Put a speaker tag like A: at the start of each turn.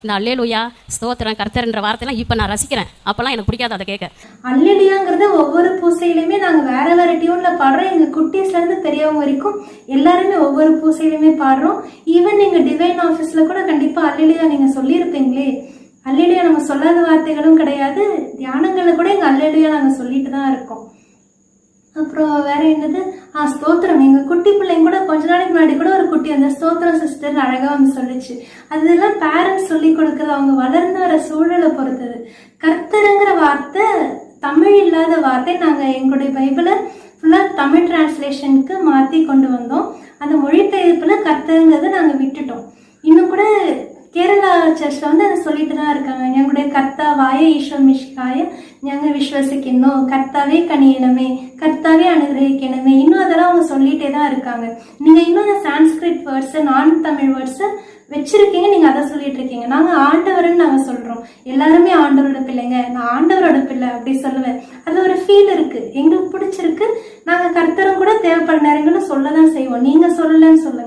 A: இந்த அல்லேலூயா ஸ்தோத்திரம் கர்த்தர்ன்ற வார்த்தைலாம் இப்போ நான் ரசிக்கிறேன். அப்போல்லாம் எனக்கு பிடிக்காது அதை கேட்க.
B: அல்லேலூயாங்கிறது ஒவ்வொரு பூசையிலுமே நாங்கள் வேற வேற டியூன்ல பாடுறோம். எங்கள் குட்டீஸ்லேருந்து பெரியவங்க வரைக்கும் எல்லாருமே ஒவ்வொரு பூசையிலுமே பாடுறோம். ஈவன் நீங்கள் டிவைன் ஆஃபீஸில் கூட கண்டிப்பாக அல்லேலூயா நீங்கள் சொல்லியிருப்பீங்களே. அல்லேலூயா நம்ம சொல்லாத வார்த்தைகளும் கிடையாது. தியானங்களில் கூட எங்கள் அல்லேலூயா நாங்கள் சொல்லிட்டு தான் இருக்கோம். அப்புறம் வேற என்னது, ஸ்தோத்திரம். எங்க குட்டி பிள்ளைங்க கூட கொஞ்ச நாளைக்கு முன்னாடி கூட ஒரு குட்டி அந்த ஸ்தோத்திரம் சிஸ்டர் அழகா வந்து சொல்லிச்சு. அதெல்லாம் பேரண்ட்ஸ் சொல்லி கொடுக்கறது, அவங்க வளர்ந்து வர சூழலை பொறுத்தது. கர்த்தருங்கிற வார்த்தை தமிழ் இல்லாத வார்த்தை. நாங்க எங்களுடைய பைபிளை ஃபுல்லா தமிழ் டிரான்ஸ்லேஷனுக்கு மாத்தி கொண்டு வந்தோம். அந்த மொழிபெயர்ப்புல கர்த்தருங்கிறத நாங்க விட்டுட்டோம். இன்னும் கூட கேரளா சர்ச்ல வந்து அதை சொல்லிட்டு தான் இருக்காங்க. ഞങ്ങളുടെ കർത്താവായ ഈശോ മിശിഹായെ ഞങ്ങൾ വിശ്വസിക്കുന്നു, கர்த்தாவே கனியனமே, கர்த்தாவே அனுகிரகிக்கணுமே. இன்னும் அதெல்லாம் அவங்க சொல்லிட்டே தான் இருக்காங்க. நீங்க இன்னும் சான்ஸ்கிரிட் வேர்ட்ஸ் நான் தமிழ் வேர்ட்ஸ் வச்சிருக்கீங்க, நீங்க அதை சொல்லிட்டு இருக்கீங்க. நாங்க ஆண்டவர்ன்னு நாங்க சொல்றோம். எல்லாருமே ஆண்டவரோட பிள்ளைங்க, நான் ஆண்டவரோட பிள்ளை அப்படி சொல்லுவேன். அது ஒரு ஃபீல் இருக்கு, எங்களுக்கு பிடிச்சிருக்கு. நாங்க கர்த்தரும் கூட தேவைப்படுற நேரங்களும் சொல்லதான் செய்வோம். நீங்க சொல்லலன்னு சொல்லுங்க.